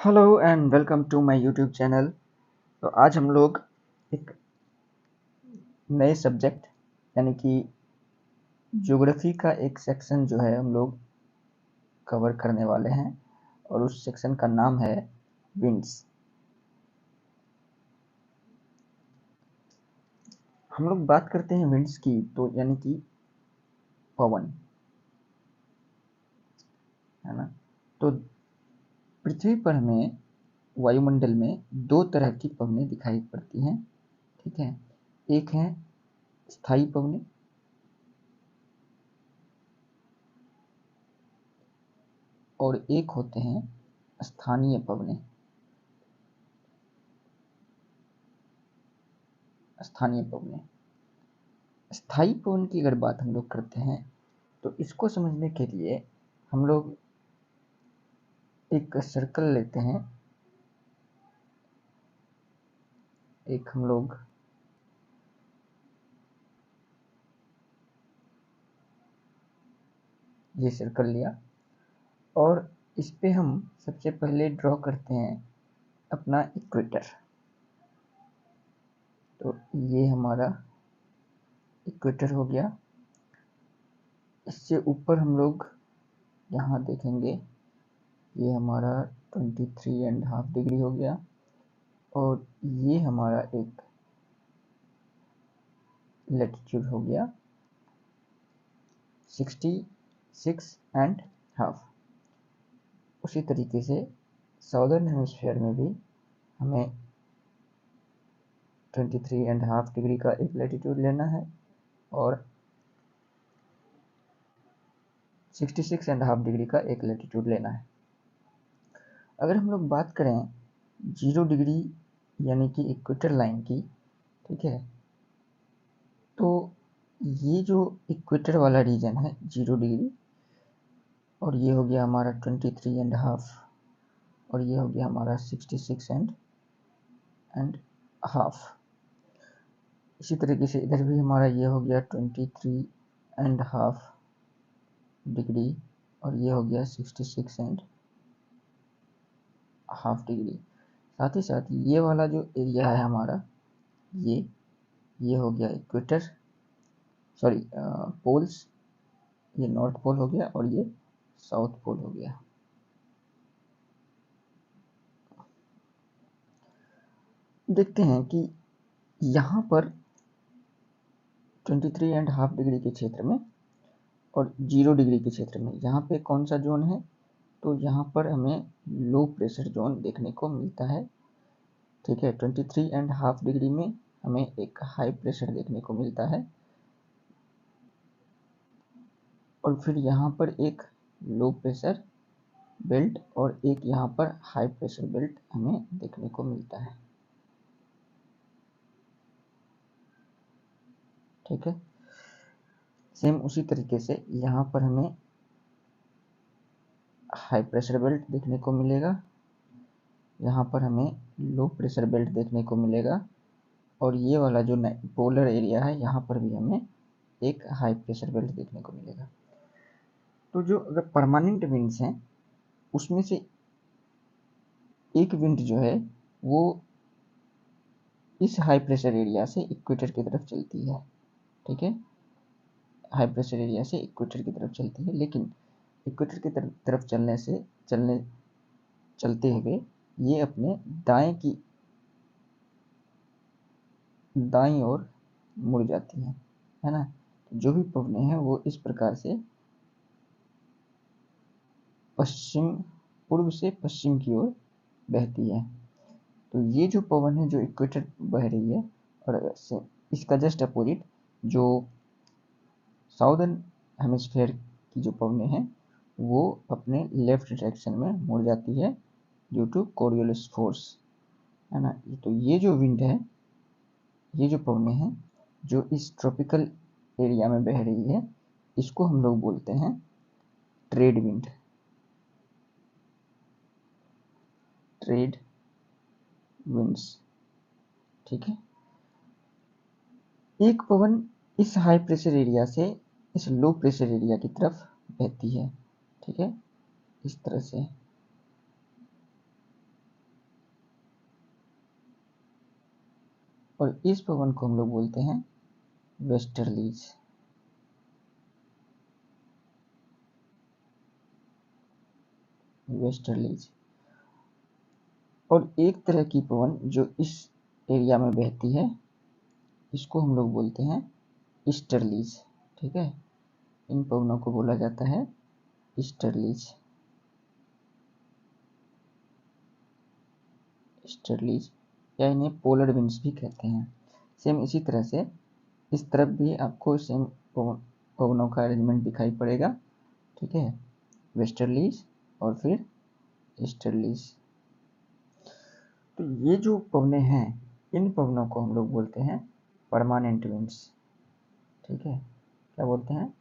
Hello and welcome to my YouTube channel. तो आज हम लोग एक नए सब्जेक्ट यानी कि ज्योग्राफी का एक सेक्शन जो है हम लोग कवर करने वाले हैं और उस सेक्शन का नाम है विंड्स। हम लोग बात करते हैं विंड्स की तो यानी कि पवन, है ना। तो पृथ्वी पर हमें वायुमंडल में दो तरह की पवनें दिखाई पड़ती हैं, ठीक है। एक है स्थायी पवनें और एक होते हैं स्थानीय पवनें। स्थानीय पवनें, स्थायी पवन की अगर बात हम लोग करते हैं तो इसको समझने के लिए हम लोग एक सर्कल लेते हैं। एक हम लोग ये सर्कल लिया और इस पे हम सबसे पहले ड्रॉ करते हैं अपना इक्वेटर। तो ये हमारा इक्वेटर हो गया। इससे ऊपर हम लोग यहाँ देखेंगे, ये हमारा 23.5 डिग्री हो गया और ये हमारा एक लैटिट्यूड हो गया 66.5। उसी तरीके से साउदर्न हेमिस्फीयर में भी हमें 23.5 डिग्री का एक लैटिट्यूड लेना है और 66.5 डिग्री का एक लैटिट्यूड लेना है। अगर हम लोग बात करें 0 डिग्री यानी कि इक्वेटर लाइन की, ठीक है, तो ये जो इक्वेटर वाला रीजन है 0 डिग्री और ये हो गया हमारा 23.5 और ये हो गया हमारा 66.5। इसी तरीके से इधर भी हमारा ये हो गया 23.5 डिग्री और ये हो गया 66.5 डिग्री। साथ ही साथ ये वाला जो एरिया है हमारा, ये हो गया इक्वेटर, सॉरी पोल्स। ये नॉर्थ पोल हो गया और ये साउथ पोल हो गया। देखते हैं कि यहाँ पर 23.5 डिग्री के क्षेत्र में और 0 डिग्री के क्षेत्र में यहाँ पे कौन सा जोन है, तो यहाँ पर हमें लो प्रेशर जोन देखने को मिलता है, ठीक है। 23.5 डिग्री में हमें एक हाई प्रेशर देखने को मिलता है और फिर यहाँ पर एक लो प्रेशर बेल्ट और एक यहाँ पर हाई प्रेशर बेल्ट हमें देखने को मिलता है, ठीक है। सेम उसी तरीके से यहाँ पर हमें हाई प्रेशर बेल्ट देखने को मिलेगा, यहाँ पर हमें लो प्रेशर बेल्ट देखने को मिलेगा और ये वाला जो पोलर एरिया है यहाँ पर भी हमें एक हाई प्रेशर बेल्ट देखने को मिलेगा। तो जो अगर परमानेंट विंड्स हैं उसमें से एक विंड जो है वो इस हाई प्रेशर एरिया से इक्वेटर की तरफ चलती है, ठीक है। हाई प्रेशर एरिया से इक्वेटर की तरफ चलती है, लेकिन इक्वेटर की तरफ चलते हुए ये अपने दाईं ओर मुड़ जाती है ना। जो भी पवनें हैं वो इस प्रकार से पूर्व से पश्चिम की ओर बहती है। तो ये जो पवन है जो इक्वेटर बह रही है और इसका जस्ट अपोजिट जो साउदर्न हेमिस्फीयर की जो पवनें हैं वो अपने लेफ्ट डायरेक्शन में मुड़ जाती है ड्यू टू कोरियोलिस फोर्स, है ना। तो ये जो विंड है, ये जो पवनें हैं जो इस ट्रॉपिकल एरिया में बह रही है, इसको हम लोग बोलते हैं ट्रेड विंड। ट्रेड विंड्स, ठीक है। एक पवन इस हाई प्रेशर एरिया से इस लो प्रेशर एरिया की तरफ बहती है, ठीक है, इस तरह से। और इस पवन को हम लोग बोलते हैं वेस्टर्लीज। वेस्टर्लीज। और एक तरह की पवन जो इस एरिया में बहती है, इसको हम लोग बोलते हैं ईस्टर्लीज। ठीक है, इन पवनों को बोला जाता है ईस्टर्लीज। ईस्टर्लीज या इन्हें पोलर विंड्स भी कहते हैं। सेम इसी तरह से इस तरफ भी आपको सेम पवनों का अरेंजमेंट दिखाई पड़ेगा। ठीक है, वेस्टर्लीज और फिर ईस्टर्लीज। तो ये जो पवने हैं, इन पवनों को हम लोग बोलते हैं परमानेंट विंड्स। ठीक है, क्या बोलते हैं?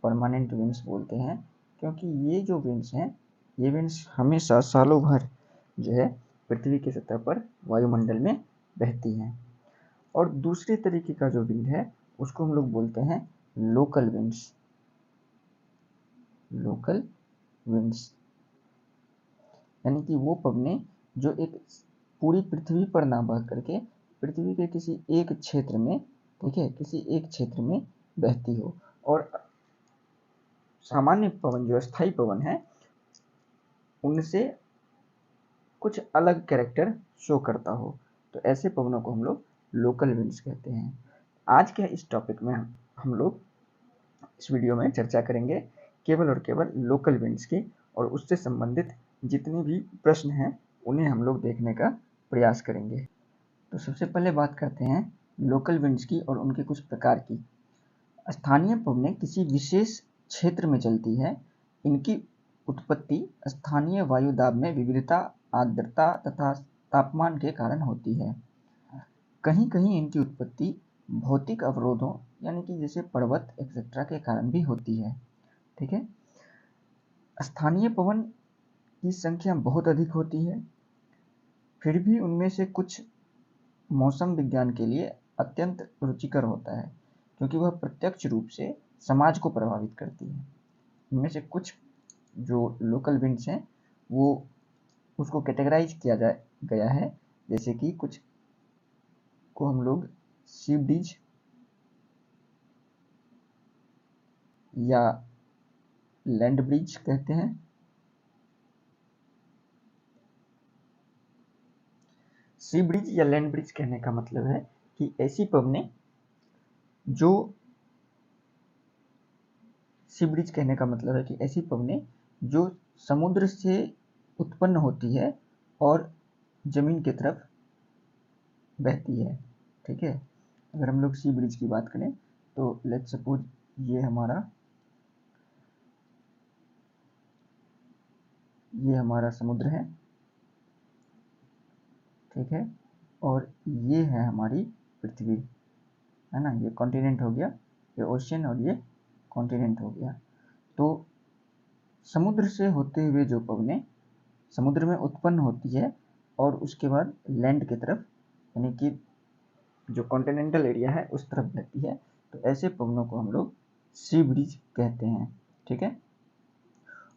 परमानेंट विंड्स बोलते हैं, क्योंकि ये जो विंड्स हैं, ये विंड्स हमेशा सालों भर जो है पृथ्वी की सतह पर वायुमंडल में बहती हैं। और दूसरे तरीके का जो विंड है उसको हम लोग बोलते हैं लोकल विंड्स। लोकल विंड्स यानी कि वो पवने जो एक पूरी पृथ्वी पर ना बह करके पृथ्वी के किसी एक क्षेत्र में, ठीक है, किसी एक क्षेत्र में बहती हो। और सामान्य पवन जो स्थायी पवन है उनसे कुछ अलग कैरेक्टर शो करता हो, तो ऐसे पवनों को हम लोग लोकल विंड्स कहते हैं। आज के इस टॉपिक में हम लोग इस वीडियो में चर्चा करेंगे केवल और केवल लोकल विंड्स की, और उससे संबंधित जितने भी प्रश्न हैं उन्हें हम लोग देखने का प्रयास करेंगे। तो सबसे पहले बात करते हैं लोकल विंड्स की और उनके कुछ प्रकार की। स्थानीय पवनें किसी विशेष क्षेत्र में चलती है। इनकी उत्पत्ति स्थानीय वायु दाब में विविधता, आर्द्रता तथा तापमान के कारण होती है। कहीं कहीं इनकी उत्पत्ति भौतिक अवरोधों यानी कि जैसे पर्वत एक्सेट्रा के कारण भी होती है। ठीक है, स्थानीय पवन की संख्या बहुत अधिक होती है, फिर भी उनमें से कुछ मौसम विज्ञान के लिए अत्यंत रुचिकर होता है, क्योंकि वह प्रत्यक्ष रूप से समाज को प्रभावित करती है। इनमें से कुछ जो लोकल विंड्स हैं वो उसको कैटेगराइज किया गया है, जैसे कि कुछ को हम लोग सी ब्रिज या लैंड ब्रिज कहते हैं। सी ब्रिज या लैंड ब्रिज कहने का मतलब है कि ऐसी पवनें जो सी ब्रिज कहने का मतलब है कि ऐसी पवनें जो समुद्र से उत्पन्न होती है और जमीन की तरफ बहती है। ठीक है, अगर हम लोग सी ब्रिज की बात करें तो लेट्स सपोज ये हमारा समुद्र है। ठीक है, और ये है हमारी पृथ्वी, है ना, ये कॉन्टिनेंट हो गया, ये ओशियन और ये कॉन्टिनेंट हो गया। तो समुद्र से होते हुए जो पवनें समुद्र में उत्पन्न होती है और उसके बाद लैंड की तरफ यानी कि जो कॉन्टिनेंटल एरिया है उस तरफ बहती है, तो ऐसे पवनों को हम लोग सी ब्रिज कहते हैं। ठीक है,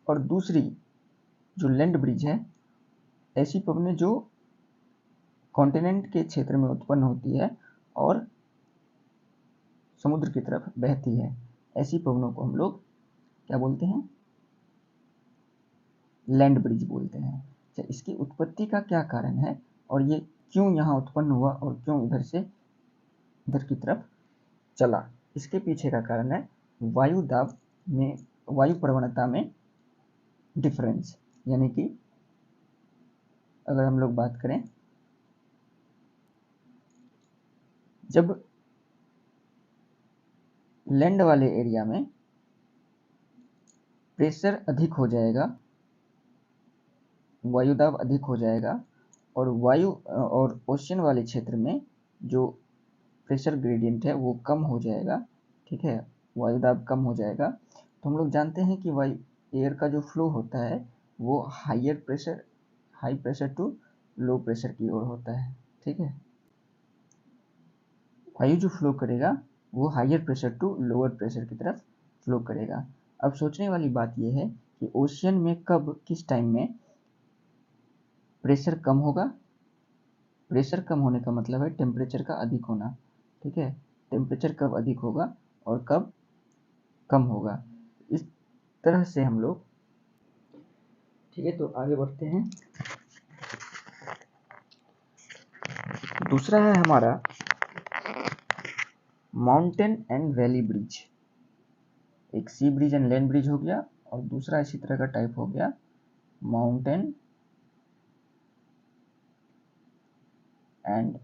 और दूसरी जो लैंड ब्रिज है, ऐसी पवनें जो कॉन्टिनेंट के क्षेत्र में उत्पन्न होती है और समुद्र की तरफ बहती है, ऐसी पवनों को हम लोग क्या बोलते हैं? लैंड ब्रिज बोलते हैं। अच्छा, इसकी उत्पत्ति का क्या कारण है और ये क्यों यहाँ उत्पन्न हुआ और क्यों इधर से इधर की तरफ चला, इसके पीछे का कारण है वायु दाब में, वायु प्रवणता में डिफरेंस। यानी कि अगर हम लोग बात करें, जब लैंड वाले एरिया में प्रेशर अधिक हो जाएगा, वायुदाब अधिक हो जाएगा, और ओशियन वाले क्षेत्र में जो प्रेशर ग्रेडियंट है वो कम हो जाएगा। ठीक है, वायुदाब कम हो जाएगा, तो हम लोग जानते हैं कि वायु एयर का जो फ्लो होता है वो high pressure to low pressure की ओर होता है। ठीक है, वायु जो फ्लो करेगा वो higher pressure to lower pressure की तरफ फ्लो करेगा। अब सोचने वाली बात यह है कि ओशियन में कब किस टाइम में प्रेशर कम होगा, प्रेशर कम होने का मतलब है टेम्परेचर का अधिक होना, ठीक है। टेम्परेचर कब अधिक होगा और कब कम होगा, इस तरह से हम लोग, ठीक है। तो आगे बढ़ते हैं। दूसरा है हमारा माउंटेन एंड वैली ब्रिज। एक सी ब्रिज एंड लैंड ब्रिज हो गया, और दूसरा इसी तरह का टाइप हो गया माउंटेन एंड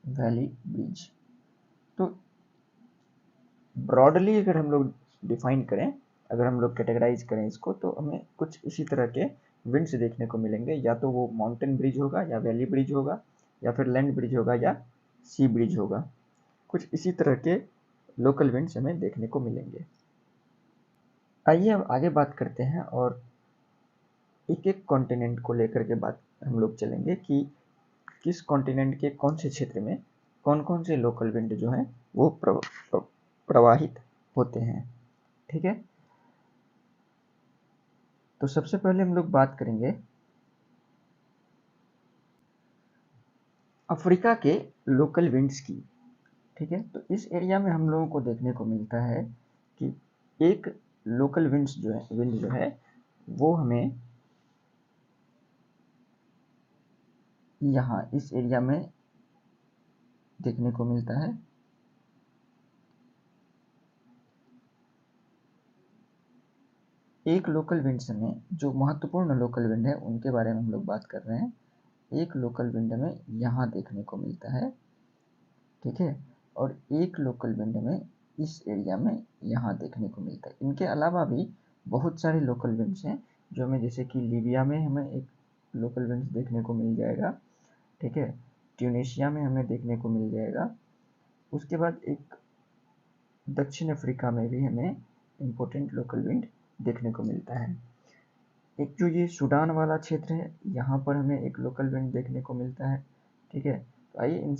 वैली ब्रिज। तो ब्रॉडली अगर हम लोग डिफाइन करें, अगर हम लोग कैटेगराइज करें इसको, तो हमें कुछ इसी तरह के विंड्स देखने को मिलेंगे। या तो वो माउंटेन ब्रिज होगा, या वैली ब्रिज होगा, या फिर लैंड ब्रिज होगा, या सी ब्रिज होगा। कुछ इसी तरह के लोकल विंड्स हमें देखने को मिलेंगे। आइए अब आगे बात करते हैं और एक एक कॉन्टिनेंट को लेकर के बात हम लोग चलेंगे कि किस कॉन्टिनेंट के कौन से क्षेत्र में कौन कौन से लोकल विंड जो हैं वो प्रवाहित होते हैं, ठीक है। तो सबसे पहले हम लोग बात करेंगे अफ्रीका के लोकल विंड्स की, ठीक है। तो इस एरिया में हम लोगों को देखने को मिलता है कि एक लोकल विंड जो है वो हमें यहाँ इस एरिया में देखने को मिलता है। एक लोकल विंड्स में जो महत्वपूर्ण लोकल विंड है उनके बारे में हम लोग बात कर रहे हैं। एक लोकल विंड में यहाँ देखने को मिलता है, ठीक है। और एक लोकल विंड में इस एरिया में यहाँ देखने को मिलता है। इनके अलावा भी बहुत सारे लोकल विंड्स हैं जो हमें, जैसे कि लीबिया में हमें एक लोकल विंड्स देखने को मिल जाएगा, ठीक है। ट्यूनीशिया में हमें देखने को मिल जाएगा। उसके बाद एक दक्षिण अफ्रीका में भी हमें इम्पोर्टेंट लोकल विंड देखने को मिलता है। एक जो ये सूडान वाला क्षेत्र है, यहाँ पर हमें एक लोकल विंड देखने को मिलता है, ठीक है। तो आइए इन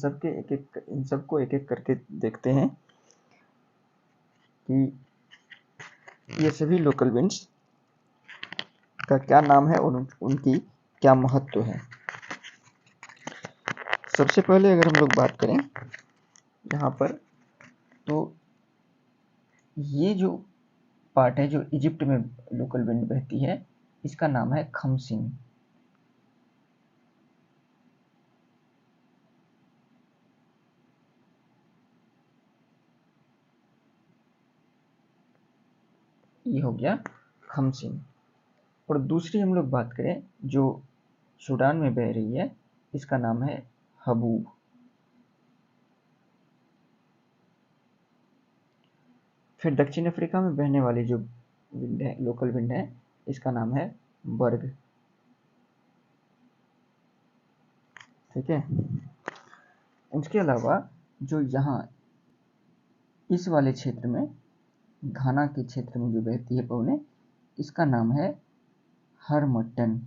सबको एक एक करके देखते हैं कि ये सभी लोकल विंड्स का क्या नाम है और उनकी क्या महत्व है। सबसे पहले अगर हम लोग बात करें यहाँ पर, तो ये जो पार्ट है जो इजिप्ट में लोकल विंड बहती है, इसका नाम है खमसिन। ये हो गया खमसिन। और दूसरी हम लोग बात करें जो सूडान में बह रही है, इसका नाम है हबूब। फिर दक्षिण अफ्रीका में बहने वाली जो विंड है, लोकल विंड है, इसका नाम है बर्ग, ठीक है। उसके अलावा जो यहाँ इस वाले क्षेत्र में, घाना के क्षेत्र में जो बहती है पवने, इसका नाम है हरमट्टन।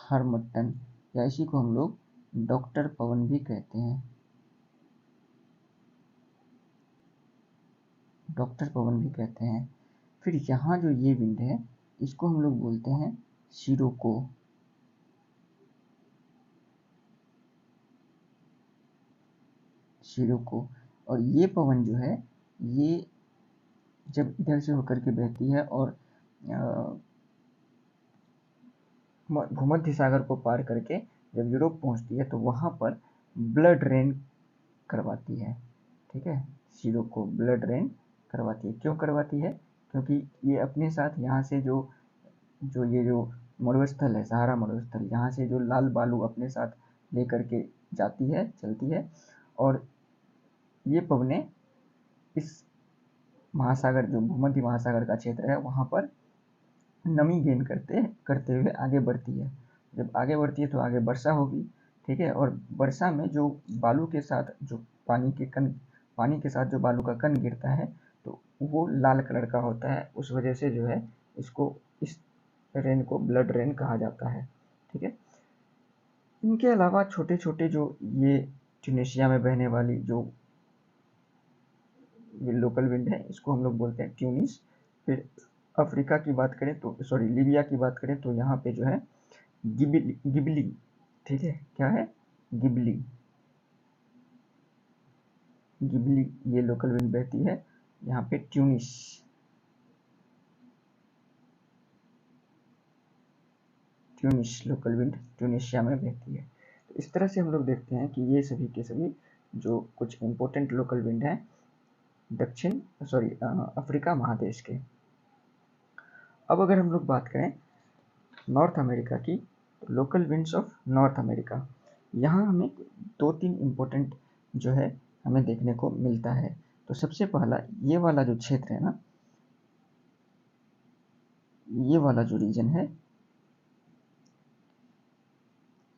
हरमट्टन, या इसी को हम लोग डॉक्टर पवन भी कहते हैं। डॉक्टर पवन भी कहते हैं। फिर यहाँ जो ये विंड है, इसको हम लोग बोलते हैं सिरोको। सिरोको। और ये पवन जो है, ये जब इधर से होकर के बहती है और भूमध्य सागर को पार करके जब यूरोप पहुंचती है, तो वहाँ पर ब्लड रेन करवाती है, ठीक है। सिरोको ब्लड रेन करवाती है। क्यों करवाती है? क्योंकि ये अपने साथ यहाँ से जो ये जो मरुस्थल है, सहारा मरुस्थल, यहाँ से जो लाल बालू अपने साथ लेकर के जाती है, चलती है, और ये पवने इस महासागर, जो भूमध्य महासागर का क्षेत्र है, वहाँ पर नमी गेन करते हुए आगे बढ़ती है। जब आगे बढ़ती है तो आगे वर्षा होगी, ठीक है। और वर्षा में जो बालू के साथ जो पानी के साथ जो बालू का कण गिरता है, तो वो लाल कलर का होता है। उस वजह से जो है इसको, इस रेन को ब्लड रेन कहा जाता है, ठीक है। इनके अलावा छोटे छोटे जो ये ट्यूनीशिया में बहने वाली जो ये लोकल विंड है, इसको हम लोग बोलते हैं ट्यूनिस। फिर अफ्रीका की बात करें तो सॉरी लीबिया की बात करें तो यहाँ पे जो है गिबली, ठीक है, क्या है, गिबली, गिबली ये लोकल विंड बहती है। यहाँ पे ट्यूनिस लोकल विंड ट्यूनिशिया में बहती है। तो इस तरह से हम लोग देखते हैं कि ये सभी के सभी जो कुछ इम्पोर्टेंट लोकल विंड हैं अफ्रीका महादेश के। अब अगर हम लोग बात करें नॉर्थ अमेरिका की, तो local winds of north America, यहाँ हमें 2-3 इम्पोर्टेंट जो है हमें देखने को मिलता है। तो सबसे पहला ये वाला जो क्षेत्र है ना, ये वाला जो रीजन है,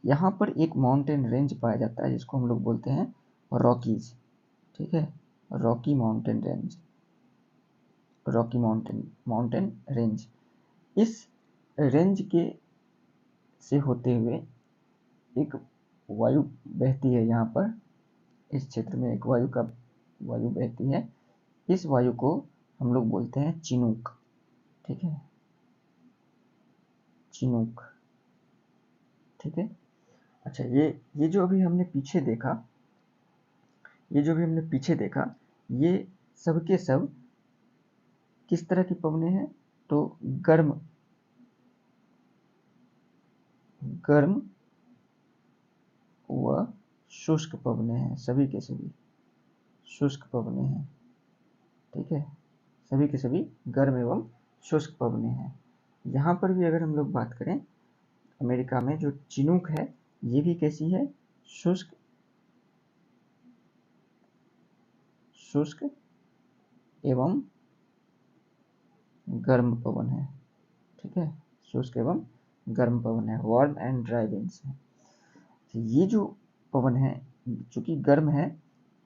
यहाँ पर एक माउंटेन रेंज पाया जाता है जिसको हम लोग बोलते हैं रॉकीज, ठीक है, Rocky mountain range, Rocky mountain range. इस रेंज के से होते हुए एक वायु बहती है यहाँ पर, इस क्षेत्र में एक वायु बहती है। इस वायु को हम लोग बोलते हैं चिनूक, ठीक है, चिनूक, ठीक है। अच्छा, ये जो अभी हमने पीछे देखा, ये सब के सब किस तरह की पवनें हैं, तो गर्म व शुष्क पवनें हैं, सभी के सभी शुष्क पवनें हैं, ठीक है, सभी के सभी गर्म एवं शुष्क पवनें हैं। यहाँ पर भी अगर हम लोग बात करें अमेरिका में जो चिनूक है, ये भी कैसी है, शुष्क एवं गर्म पवन है, ठीक है, शुष्क एवं गर्म पवन है, वार्म एंड ड्राई विंड्स है। ये जो पवन है चूंकि गर्म है,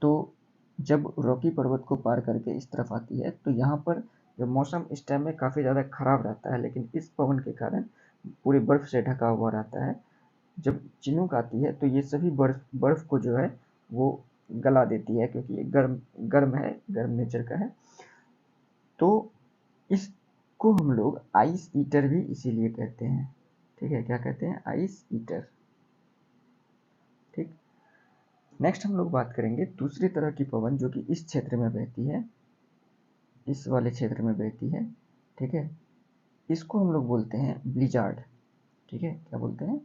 तो जब रॉकी पर्वत को पार करके इस तरफ आती है तो यहाँ पर जो मौसम इस टाइम में काफ़ी ज़्यादा खराब रहता है, लेकिन इस पवन के कारण पूरे बर्फ से ढका हुआ रहता है। जब चिनूक आती है तो ये सभी बर्फ को जो है वो गला देती है, क्योंकि ये गर्म है, गर्म नेचर का है। तो इसको हम लोग आइस ईटर भी इसीलिए कहते हैं, ठीक है, क्या कहते हैं, आइस ईटर, ठीक। नेक्स्ट हम लोग बात करेंगे दूसरी तरह की पवन जो कि इस क्षेत्र में बहती है, इस वाले क्षेत्र में बहती है, ठीक है। इसको हम लोग बोलते हैं ब्लिजार्ड, ठीक है, क्या बोलते हैं,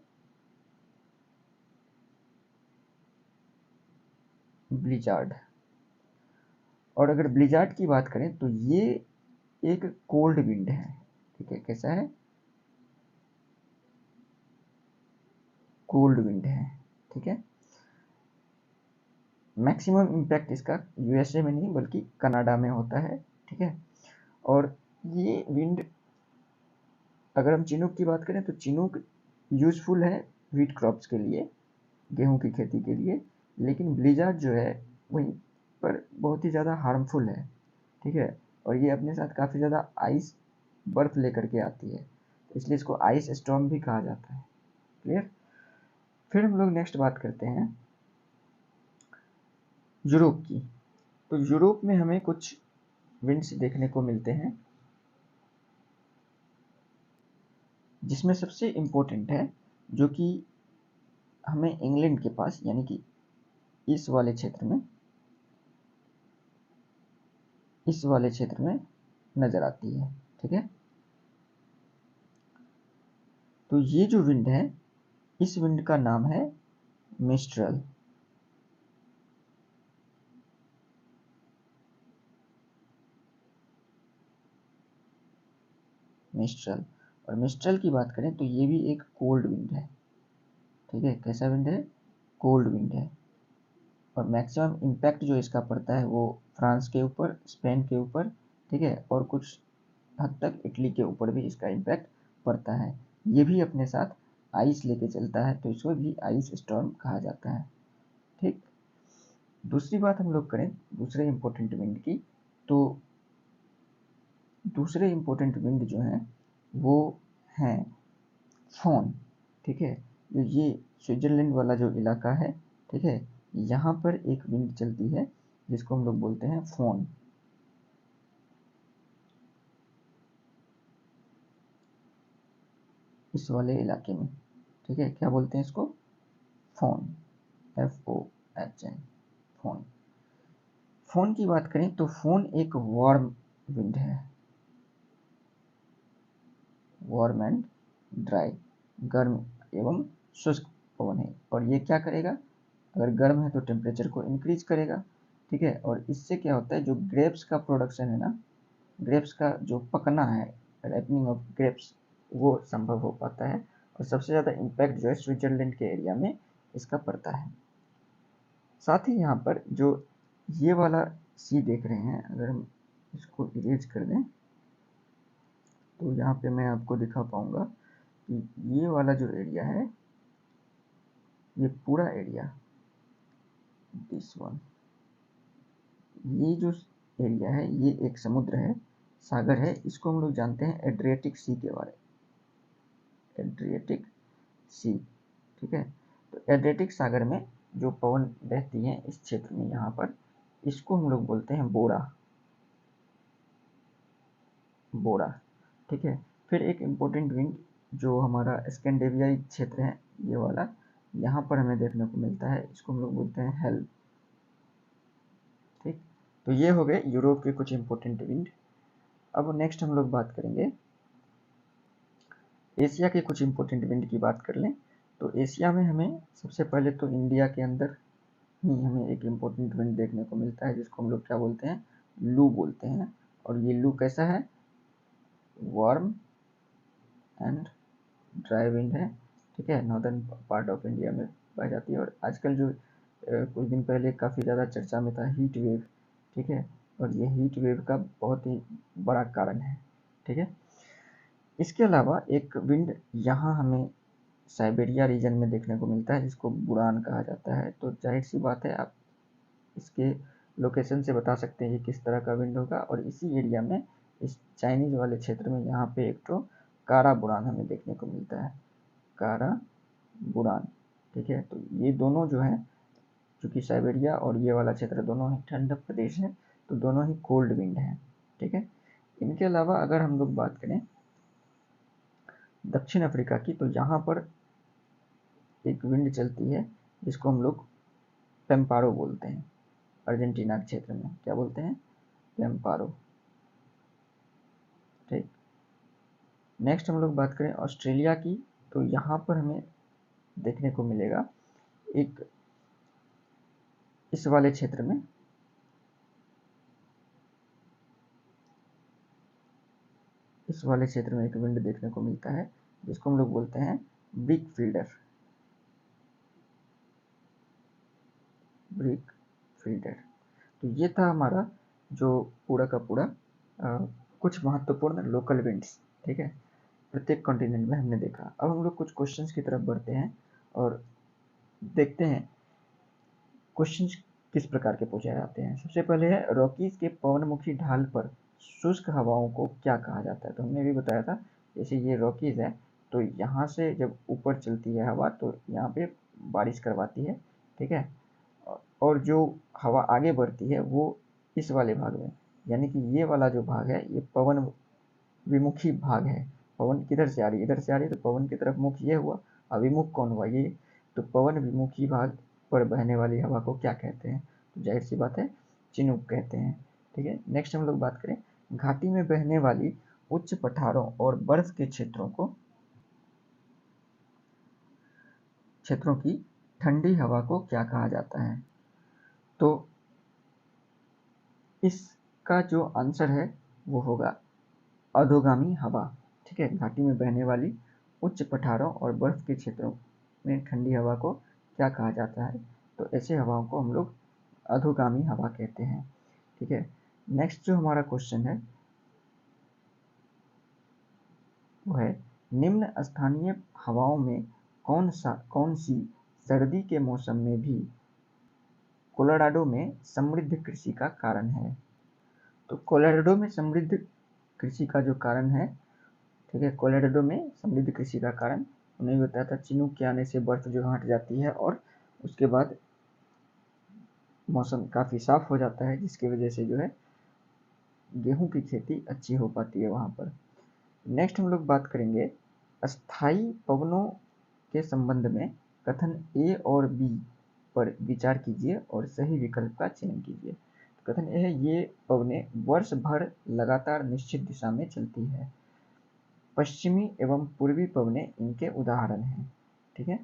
ब्लिजार्ड। और अगर ब्लिजार्ड की बात करें तो ये एक कोल्ड विंड है, ठीक है, कैसा है, कोल्ड विंड है, ठीक है। मैक्सिमम इम्पैक्ट इसका यूएसए में नहीं बल्कि कनाडा में होता है, ठीक है। और ये विंड, अगर हम चिनूक की बात करें तो चिनूक यूजफुल है व्हीट क्रॉप्स के लिए, गेहूं की खेती के लिए, लेकिन ब्लिजार्ड जो है वहीं पर बहुत ही ज़्यादा हार्मफुल है, ठीक है। और ये अपने साथ काफ़ी ज़्यादा आइस बर्फ लेकर के आती है, तो इसलिए इसको आइस स्टॉर्म भी कहा जाता है, क्लियर। फिर हम लोग नेक्स्ट बात करते हैं यूरोप की। तो यूरोप में हमें कुछ विंड्स देखने को मिलते हैं, जिसमें सबसे इम्पोर्टेंट है जो कि हमें इंग्लैंड के पास यानी कि इस वाले क्षेत्र में नज़र आती है, ठीक है। तो ये जो विंड है, इस विंड का नाम है मिस्ट्रल, मिस्ट्रल। और मिस्ट्रल की बात करें तो ये भी एक कोल्ड विंड है, ठीक है, कैसा विंड है, कोल्ड विंड है। और मैक्सिमम इम्पैक्ट जो इसका पड़ता है वो फ्रांस के ऊपर, स्पेन के ऊपर, ठीक है, और कुछ हद तक इटली के ऊपर भी इसका इम्पैक्ट पड़ता है। ये भी अपने साथ आइस लेके चलता है, तो इसको भी आइस स्टॉर्म कहा जाता है, ठीक। दूसरी बात हम लोग करें दूसरे इम्पोर्टेंट विंड की, तो दूसरे इम्पोर्टेंट विंड जो हैं वो हैं फोन, ठीक है। जो ये स्विट्जरलैंड वाला जो इलाका है, ठीक है, यहाँ पर एक विंड चलती है जिसको हम लोग बोलते हैं फोन, इस वाले इलाके में, ठीक है। क्या बोलते हैं इसको? Phone, FOHN, phone. फोन की बात करें तो फोन एक वार्म विंड है, वार्म एंड ड्राई, गर्म एवं शुष्क पवन है। और ये क्या करेगा? अगर गर्म है तो टेम्परेचर को इंक्रीज करेगा, ठीक है। और इससे क्या होता है, जो ग्रेप्स का प्रोडक्शन है ना, ग्रेप्स का जो पकना है, रैपनिंग ऑफ ग्रेप्स, वो संभव हो पाता है। और सबसे ज़्यादा इम्पैक्ट जो है स्विट्जरलैंड के एरिया में इसका पड़ता है। साथ ही यहाँ पर जो ये वाला सी देख रहे हैं, अगर हम इसको इरेज कर दें तो यहाँ पे मैं आपको दिखा पाऊंगा कि ये वाला जो एरिया है, ये पूरा एरिया, दिस वन, ये जो एरिया है ये एक समुद्र है, सागर है। इसको हम लोग जानते हैं एड्रियाटिक सी के बारे में, एड्रियाटिक सी, ठीक है। तो एड्रियाटिक सागर में जो पवन बहती है इस क्षेत्र में, यहाँ पर, इसको हम लोग बोलते हैं बोरा, बोरा, ठीक है। फिर एक इम्पोर्टेंट विंड जो हमारा स्कैंडिनेवियाई क्षेत्र है, ये वाला, यहाँ पर हमें देखने को मिलता है, इसको हम लोग बोलते हैं हेल्म, ठीक। तो ये हो गए यूरोप के कुछ इम्पोर्टेंट विंड। अब नेक्स्ट हम लोग बात करेंगे एशिया के कुछ इम्पोर्टेंट विंड की बात कर लें। तो एशिया में हमें सबसे पहले तो इंडिया के अंदर ही हमें एक इम्पोर्टेंट विंड देखने को मिलता है, जिसको हम लोग क्या बोलते हैं? लू बोलते हैं। और ये लू कैसा है? वार्म एंड ड्राई विंड है, ठीक है। नॉर्दर्न पार्ट ऑफ इंडिया में पाई जाती है। और आजकल जो कुछ दिन पहले काफ़ी ज़्यादा चर्चा में था हीट वेव, ठीक है। और ये हीट वेव का बहुत ही बड़ा कारण है, ठीक है। इसके अलावा एक विंड यहाँ हमें साइबेरिया रीजन में देखने को मिलता है, जिसको बुरान कहा जाता है। तो जाहिर सी बात है, आप इसके लोकेशन से बता सकते हैं कि किस तरह का विंड होगा। और इसी एरिया में, इस चाइनीज वाले क्षेत्र में, यहाँ पे एक तो कारा बुरान हमें देखने को मिलता है, कारा बुरान, ठीक है। तो ये दोनों जो है, चूँकि साइबेरिया और ये वाला क्षेत्र दोनों ही ठंडा प्रदेश है, तो दोनों ही कोल्ड विंड हैं, ठीक है। इनके अलावा अगर हम लोग बात करें दक्षिण अफ्रीका की, तो यहाँ पर एक विंड चलती है जिसको हम लोग पेम्पारो बोलते हैं। अर्जेंटीना के क्षेत्र में क्या बोलते हैं? पेम्पारो, ठीक। नेक्स्ट हम लोग बात करें ऑस्ट्रेलिया की, तो यहाँ पर हमें देखने को मिलेगा एक, इस वाले क्षेत्र में, इस वाले क्षेत्र में एक विंड देखने को मिलता है जिसको हम लोग बोलते हैं ब्रिक फील्डर, ब्रिक फील्डर। तो ये था हमारा जो पूरा का पूरा कुछ महत्वपूर्ण लोकल विंड्स, ठीक है, प्रत्येक कॉन्टिनेंट में हमने देखा। अब हम लोग कुछ क्वेश्चंस की तरफ बढ़ते हैं और देखते हैं क्वेश्चंस किस प्रकार के पूछे जाते हैं। सबसे पहले है रॉकीज के पवनमुखी ढाल पर शुष्क हवाओं को क्या कहा जाता है? तो हमने भी बताया था, जैसे ये रॉकीज है, तो यहाँ से जब ऊपर चलती है हवा तो यहाँ पे बारिश करवाती है, ठीक है। और जो हवा आगे बढ़ती है वो इस वाले भाग में, यानी कि ये वाला जो भाग है ये पवन विमुखी भाग है। पवन किधर से आ रही है? इधर से आ रही है, तो पवन की तरफ मुख ये हुआ, अभिमुख कौन हुआ? ये। तो पवन विमुखी भाग पर बहने वाली हवा को क्या कहते हैं? तो जाहिर सी बात है, चिनूक कहते हैं, ठीक है। नेक्स्ट हम लोग बात करें घाटी में बहने वाली उच्च पठारों और बर्फ के क्षेत्रों की ठंडी हवा को क्या कहा जाता है? तो इसका जो आंसर है वो होगा अधोगामी हवा, ठीक है। घाटी में बहने वाली उच्च पठारों और बर्फ के क्षेत्रों में ठंडी हवा को क्या कहा जाता है? तो ऐसे हवाओं को हम लोग अधोगामी हवा कहते हैं, ठीक है। नेक्स्ट जो हमारा क्वेश्चन है वो है निम्न स्थानीय हवाओं में कौन सी सर्दी के मौसम में भी कोलोराडो में समृद्ध कृषि का कारण है? तो कोलोराडो में समृद्ध कृषि का जो कारण है, ठीक है, कोलोराडो में समृद्ध कृषि का कारण उन्हें बताया था, चिनूक के आने से बर्फ जो हट जाती है और उसके बाद मौसम काफ़ी साफ हो जाता है, जिसकी वजह से जो है गेहूं की खेती अच्छी हो पाती है वहाँ पर। नेक्स्ट हम लोग बात करेंगे अस्थायी पवनों के संबंध में कथन ए और बी पर विचार कीजिए और सही विकल्प का चयन कीजिए। तो कथन ए है, ये पवनें वर्ष भर लगातार निश्चित दिशा में चलती है। पश्चिमी एवं पूर्वी पवनें इनके उदाहरण हैं। ठीक है,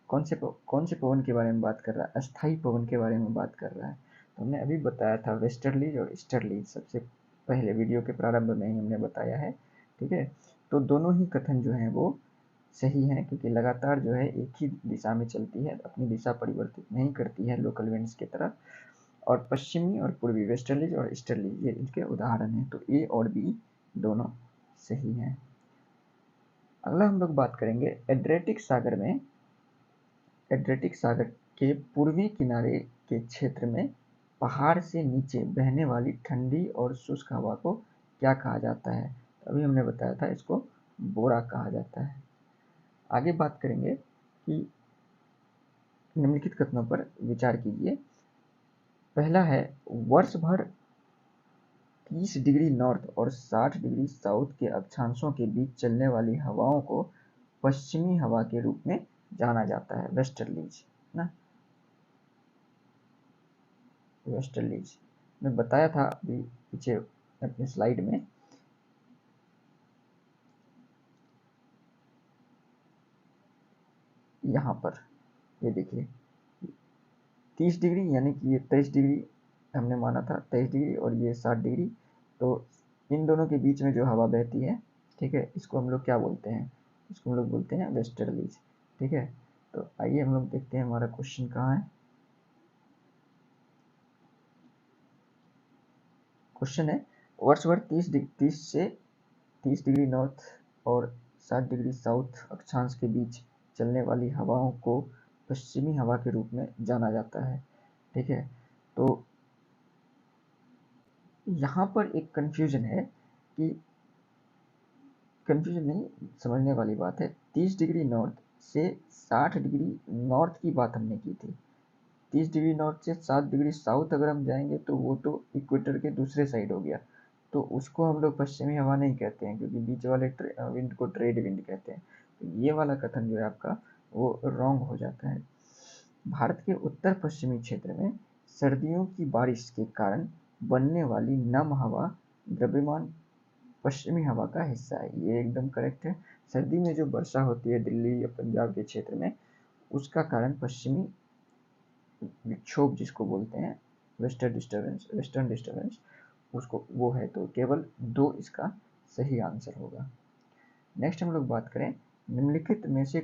कौन से पवन के बारे में बात कर रहा है? अस्थायी पवन के बारे में बात कर रहा है। तो हमने अभी बताया था वेस्टर्लीज और ईस्टर्लीज, सबसे पहले वीडियो के प्रारंभ में ही हमने बताया है। ठीक है, तो दोनों ही कथन जो हैं वो सही हैं, क्योंकि लगातार जो है एक ही दिशा में चलती है, अपनी दिशा परिवर्तित नहीं करती है लोकल विंड्स की तरह। और पश्चिमी और पूर्वी वेस्टर्लीज और ईस्टर्लीज ये इनके उदाहरण हैं। तो ए और बी दोनों सही हैं। अगला हम लोग बात करेंगे एड्रियाटिक सागर में। एड्रियाटिक सागर के पूर्वी किनारे के क्षेत्र में पहाड़ से नीचे बहने वाली ठंडी और शुष्क हवा को क्या कहा जाता है? अभी हमने बताया था, इसको बोरा कहा जाता है। आगे बात करेंगे कि निम्नलिखित कथनों पर विचार कीजिए। पहला है, वर्ष भर 30 डिग्री नॉर्थ और 60 डिग्री साउथ के अक्षांशों के बीच चलने वाली हवाओं को पश्चिमी हवा के रूप में जाना जाता है, वेस्टर्लीज ना। वेस्टर्लीज मैं बताया था अभी पीछे अपनी स्लाइड में। यहाँ पर ये देखिए 30 डिग्री यानी कि ये 23 डिग्री हमने माना था, 23 डिग्री और ये 60 डिग्री। तो इन दोनों के बीच में जो हवा बहती है, ठीक है, इसको हम लोग क्या बोलते हैं? इसको हम लोग बोलते हैं वेस्टर्लीज। ठीक है, तो आइए हम लोग देखते हैं हमारा क्वेश्चन कहाँ है। क्वेश्चन है, वर्ष भर 30 से 30 डिग्री नॉर्थ और 60 डिग्री साउथ अक्षांश के बीच चलने वाली हवाओं को पश्चिमी हवा के रूप में जाना जाता है। ठीक है, तो यहाँ पर एक कंफ्यूजन है कि कंफ्यूजन नहीं, समझने वाली बात है। 30 डिग्री नॉर्थ से 60 डिग्री नॉर्थ की बात हमने की थी। 30 डिग्री नॉर्थ से 60 डिग्री साउथ अगर हम जाएंगे तो वो तो इक्वेटर के दूसरे साइड हो गया, तो उसको हम लोग पश्चिमी हवा नहीं कहते हैं, क्योंकि बीच वाले विंड को ट्रेड विंड कहते हैं। तो ये वाला कथन जो है आपका वो रॉन्ग हो जाता है। भारत के उत्तर पश्चिमी क्षेत्र में सर्दियों की बारिश के कारण बनने वाली नम हवा द्रव्यमान पश्चिमी हवा का हिस्सा है, ये एकदम करेक्ट है। सर्दी में जो वर्षा होती है दिल्ली या पंजाब के क्षेत्र में, उसका कारण पश्चिमी विक्षोभ जिसको बोलते हैं, वेस्टर्न डिस्टर्बेंस, उसको वो है। तो केवल 2 इसका सही आंसर होगा। नेक्स्ट हम लोग बात करें, निम्नलिखित में से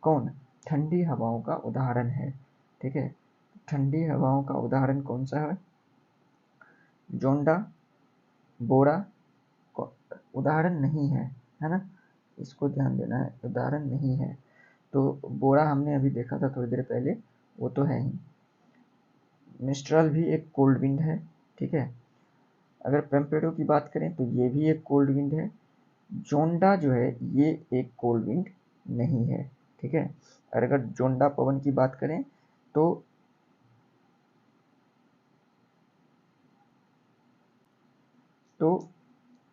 कौन ठंडी हवाओं का उदाहरण है? ठीक है, ठंडी हवाओं का उदाहरण कौन सा है? जोंडा, बोरा उदाहरण नहीं है, है ना, इसको ध्यान देना है, उदाहरण नहीं है। तो बोरा हमने अभी देखा था थोड़ी देर पहले, वो तो है ही। मिस्ट्रल भी एक कोल्ड विंड है। ठीक है, अगर पेम्पेडो की बात करें तो ये भी एक कोल्ड विंड है। जोंडा जो है ये एक कोल्ड विंड नहीं है। ठीक है, और अगर जोंडा पवन की बात करें तो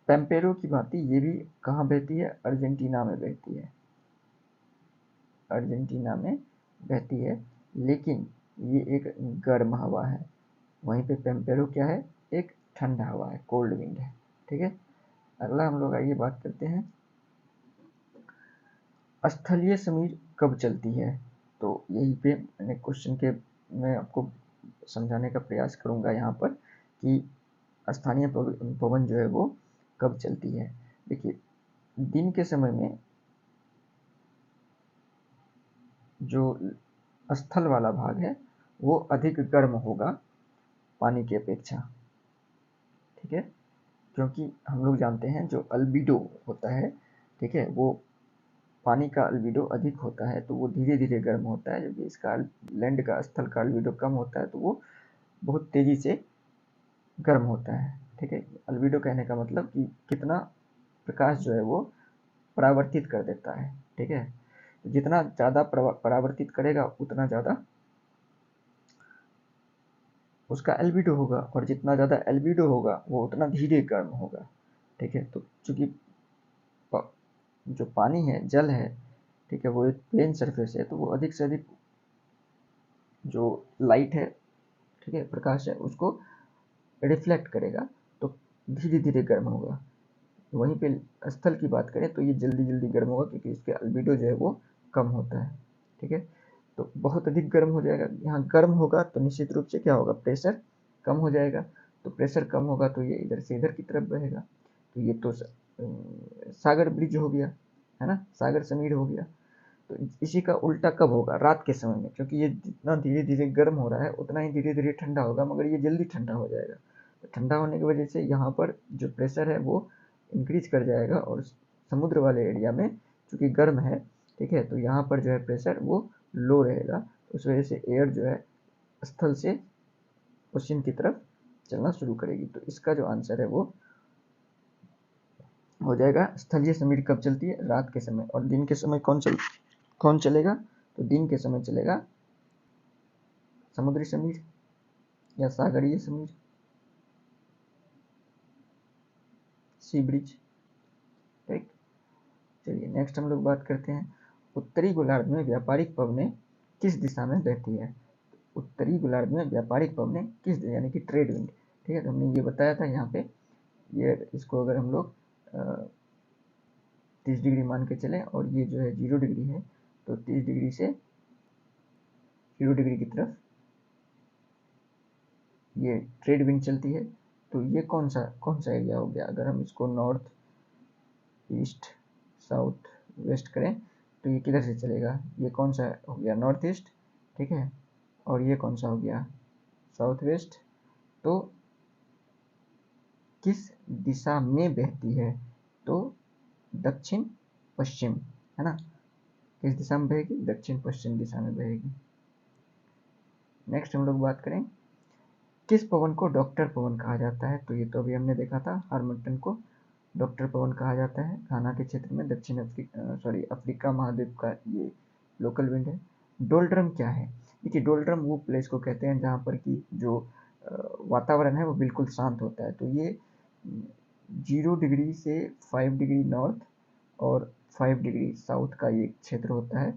पेम्पेरो की भांति ये भी कहाँ बहती है? अर्जेंटीना में बहती है, अर्जेंटीना में बहती है, लेकिन ये एक गर्म हवा है। वहीं पे पेम्पेरो क्या है? एक ठंडा हवा है, कोल्ड विंड है। ठीक है, अगला हम लोग आइए बात करते हैं, स्थलीय समीर कब चलती है? तो यहीं पे मैंने क्वेश्चन के मैं आपको समझाने का प्रयास करूंगा यहाँ पर कि स्थानीय पवन जो है वो कब चलती है। देखिए, दिन के समय में जो स्थल वाला भाग है वो अधिक गर्म होगा पानी की अपेक्षा। ठीक है, क्योंकि हम लोग जानते हैं जो अल्बिडो होता है, ठीक है, वो पानी का अल्बिडो अधिक होता है तो वो धीरे धीरे गर्म होता है, जबकि इसका लैंड का स्थल का अल्बिडो कम होता है तो वो बहुत तेजी से गर्म होता है। ठीक है, अल्बिडो कहने का मतलब कि कितना प्रकाश जो है वो परावर्तित कर देता है। ठीक है, जितना ज़्यादा परावर्तित करेगा उतना ज़्यादा उसका एल्बिडो होगा, और जितना ज़्यादा एल्बिडो होगा वो उतना धीरे गर्म होगा। ठीक है, तो चूंकि जो पानी है, जल है, ठीक है, वो एक प्लेन सरफेस है, तो वो अधिक से अधिक जो लाइट है, ठीक है, प्रकाश है, उसको रिफ्लेक्ट करेगा, तो धीरे धीरे गर्म होगा। वहीं पे स्थल की बात करें तो ये जल्दी जल्दी गर्म होगा, क्योंकि इसके अल्बिडो जो है वो कम होता है, ठीक है। तो बहुत अधिक गर्म हो जाएगा। यहाँ गर्म होगा तो निश्चित रूप से क्या होगा, प्रेशर कम हो जाएगा। तो प्रेशर कम होगा तो ये इधर से इधर की तरफ बहेगा। तो ये तो सागर ब्रिज हो गया, है ना, सागर समीर हो गया। तो इसी का उल्टा कब होगा, रात के समय में, क्योंकि ये जितना धीरे धीरे गर्म हो रहा है उतना ही धीरे धीरे ठंडा होगा, मगर ये जल्दी ठंडा हो जाएगा। तो ठंडा होने की वजह से यहाँ पर जो प्रेशर है वो इंक्रीज कर जाएगा, और समुद्र वाले एरिया में चूंकि गर्म है, ठीक है, तो यहाँ पर जो है प्रेशर वो लो रहेगा। तो उस वजह से एयर जो है स्थल से पश्चिम की तरफ चलना शुरू करेगी। तो इसका जो आंसर है वो हो जाएगा स्थलीय समीर कब चलती है, रात के समय। और दिन के समय कौन चलेगा, तो दिन के समय चलेगा समुद्री समीर या सागरीय समीर, सी ब्रिज, ठीक। चलिए नेक्स्ट हम लोग बात करते हैं, उत्तरी गोलार्ध में व्यापारिक पवनें किस दिशा में बहती है। उत्तरी गोलार्ध में व्यापारिक पवनें किस, यानी कि ट्रेड विंड, ठीक है, तो हमने ये बताया था यहाँ पे। ये इसको अगर हम लोग 30 डिग्री मान के चलें, और ये जो है 0 डिग्री है, तो 30 डिग्री से 0 डिग्री की तरफ ये ट्रेड विंड चलती है। तो ये कौन सा एरिया हो गया, अगर हम इसको नॉर्थ ईस्ट साउथ वेस्ट करें, तो ये किधर से चलेगा, ये कौन सा हो गया, नॉर्थ ईस्ट, ठीक है, और ये कौन सा हो गया, साउथ वेस्ट। तो किस दिशा में बहती है, तो दक्षिण पश्चिम, है ना, किस दिशा में बहेगी, दक्षिण पश्चिम दिशा में बहेगी। नेक्स्ट हम लोग बात करें, किस पवन को डॉक्टर पवन कहा जाता है। तो ये तो अभी हमने देखा था, हार्मटन को डॉक्टर पवन कहा जाता है। घाना के क्षेत्र में दक्षिण अफ्रीका महाद्वीप का ये लोकल विंड है। डोलड्रम क्या है, देखिए डोलड्रम वो प्लेस को कहते हैं जहाँ पर कि जो वातावरण है वो बिल्कुल शांत होता है। तो ये 0 डिग्री से 5 डिग्री नॉर्थ और 5 डिग्री साउथ का ये क्षेत्र होता है,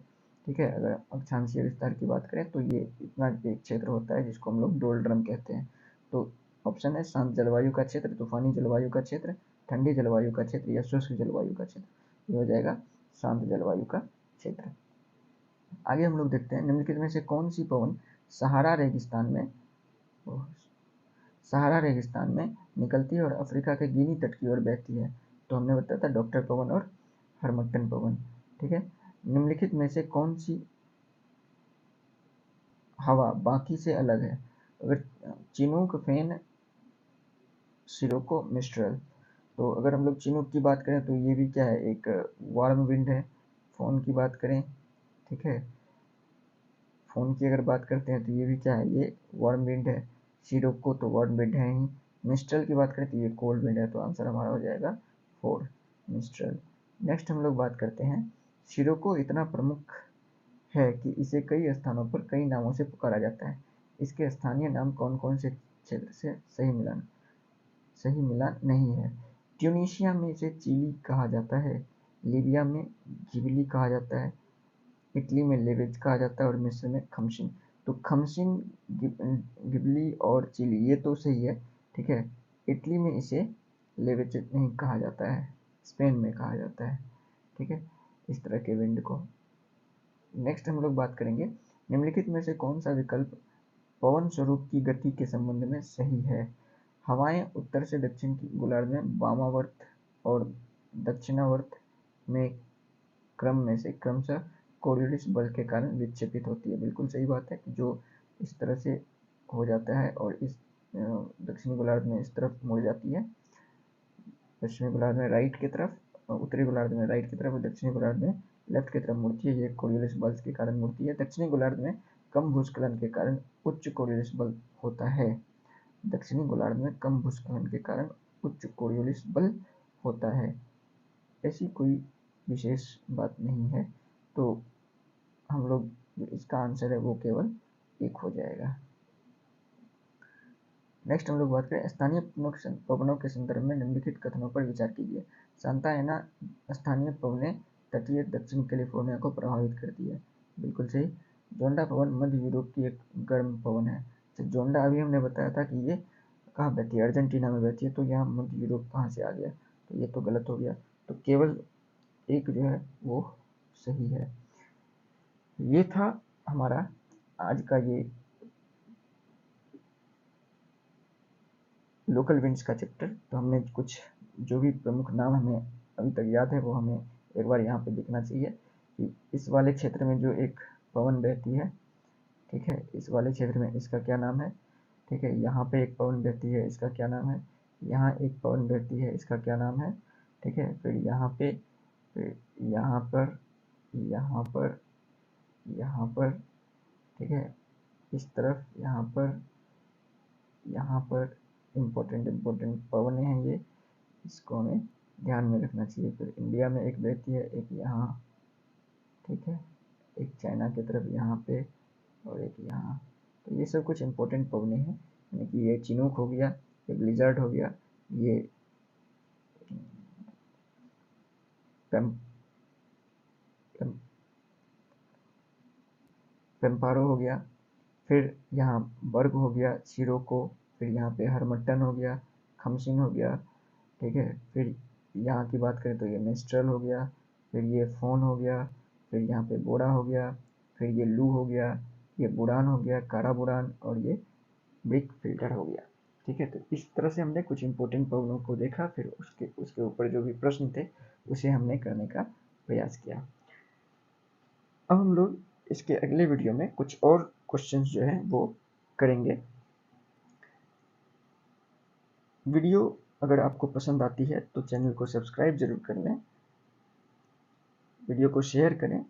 ठीक है। अगर अक्षांशीय विस्तार की बात करें तो ये इतना एक क्षेत्र होता है जिसको हम लोग डोलड्रम कहते हैं। तो ऑप्शन है शांत जलवायु का क्षेत्र, तूफानी जलवायु का क्षेत्र, ठंडी जलवायु का क्षेत्र या शुष्क जलवायु का क्षेत्र। ये हो जाएगा शांत जलवायु का क्षेत्र। आगे हम लोग देखते हैं, निम्नलिखित में से कौन सी पवन सहारा रेगिस्तान में निकलती है और अफ्रीका के गिनी तट की ओर बहती है। तो हमने बताया था डॉक्टर पवन और हरमट्टन पवन, ठीक है। निम्नलिखित में से कौन सी हवा बाकी से अलग है, अगर चिनूक, फेन, सिरोको, मिस्ट्रल। तो अगर हम लोग चिनूक की बात करें तो ये भी क्या है, एक वार्म विंड है। फोन की बात करें, ठीक है, फोन की अगर बात करते हैं तो ये भी क्या है, ये वार्म विंड है। सिरोको तो वार्म विंड है ही। मिस्ट्रल की बात करें तो ये कोल्ड विंड है। तो आंसर हमारा हो जाएगा 4, मिस्ट्रल। नेक्स्ट हम लोग बात करते हैं, सिरोको इतना प्रमुख है कि इसे कई स्थानों पर कई नामों से पुकारा जाता है। इसके स्थानीय नाम कौन कौन से क्षेत्र से सही मिलान नहीं है। ट्यूनीशिया में इसे चिली कहा जाता है, लीबिया में घिबली कहा जाता है, इटली में लेवेज कहा जाता है, और मिस्र में खमसिन। तो खमसिन, घिबली और चिली ये तो सही है, ठीक है। इटली में इसे लेवेज नहीं कहा जाता है, स्पेन में कहा जाता है, ठीक है, इस तरह के विंड को। नेक्स्ट हम लोग बात करेंगे, निम्नलिखित में से कौन सा विकल्प पवन स्वरूप की गति के संबंध में सही है। हवाएं उत्तर से दक्षिण की गोलार्ध में वामावर्त और दक्षिणावर्त में क्रम में से क्रमशः कोरियोलिस बल के कारण विक्षेपित होती है। बिल्कुल सही बात है, जो इस तरह से हो जाता है और इस दक्षिणी गोलार्ध में इस तरफ मुड़ जाती है, पश्चिमी गोलार्ध में राइट की तरफ, उत्तरी गोलार्ध में राइट की तरफ और दक्षिणी गोलार्ध में लेफ्ट की तरफ मुड़ती है। ये कोरियोलिस बल के कारण मुड़ती है। दक्षिणी गोलार्ध में कम भूस्खलन के कारण उच्च कोरियोलिस बल होता है। दक्षिणी गोलार्ध में कम भूस्खलन के कारण उच्च कोरियोलिस बल होता है। ऐसी कोई विशेष बात नहीं है। तो हम लोग इसका आंसर है वो केवल 1 हो जाएगा। नेक्स्ट हम लोग बात करें स्थानीय पवनों के संदर्भ में निम्नलिखित कथनों पर विचार कीजिए। सांता एना स्थानीय पवनें तटीय दक्षिण कैलिफोर्निया को प्रभावित करती है। बिल्कुल सही। जोंडा पवन मध्य यूरोप की एक गर्म पवन है। तो जोंडा अभी हमने बताया था कि ये कहाँ बहती है, अर्जेंटीना में बहती है, तो यहाँ मध्य यूरोप कहाँ से आ गया, तो ये तो गलत हो गया। तो केवल एक जो है वो सही है। ये था हमारा आज का ये लोकल विंड्स का चैप्टर। तो हमने कुछ जो भी प्रमुख नाम हमें अभी तक याद है वो हमें एक बार यहाँ पे देखना चाहिए कि इस वाले क्षेत्र में जो एक पवन बहती है, ठीक है, इस वाले क्षेत्र में इसका क्या नाम है, ठीक है, यहाँ पे एक पवन बहती है, इसका क्या नाम है, यहाँ एक पवन बहती है, इसका क्या नाम है, ठीक है, फिर यहाँ पे, फिर यहाँ पर, यहाँ पर, यहाँ पर, ठीक है, इस तरफ, यहाँ पर इम्पोर्टेंट पवनें हैं ये, इसको हमें ध्यान में रखना चाहिए। फिर इंडिया में एक बहती है, एक यहाँ, ठीक है, एक चाइना की तरफ यहाँ पे और एक यहाँ। तो ये सब कुछ इम्पोर्टेंट पवनें हैं, यानी कि ये चिनूक हो गया, ये ब्लिजर्ड हो गया, ये पेम, पेम, पेम्पारो हो गया, फिर यहाँ बर्ग हो गया, सिरोको, फिर यहाँ पे हरमट्टन हो गया, खमसिन हो गया, ठीक है, फिर यहाँ की बात करें तो ये मेस्ट्रल हो गया, फिर ये फोन हो गया, फिर यहाँ पे बोड़ा हो गया, फिर ये लू हो गया, ये बुड़ान हो गया, कारा बुड़ान, और ये ब्रिक फिल्टर हो गया। ठीक है, तो इस तरह से हमने कुछ इंपॉर्टेंट प्रॉब्लम को देखा, फिर उसके ऊपर जो भी प्रश्न थे उसे हमने करने का प्रयास किया। अब हम लोग इसके अगले वीडियो में कुछ और क्वेश्चंस जो है वो करेंगे। वीडियो अगर आपको पसंद आती है तो चैनल को सब्सक्राइब जरूर कर लें, वीडियो को शेयर करें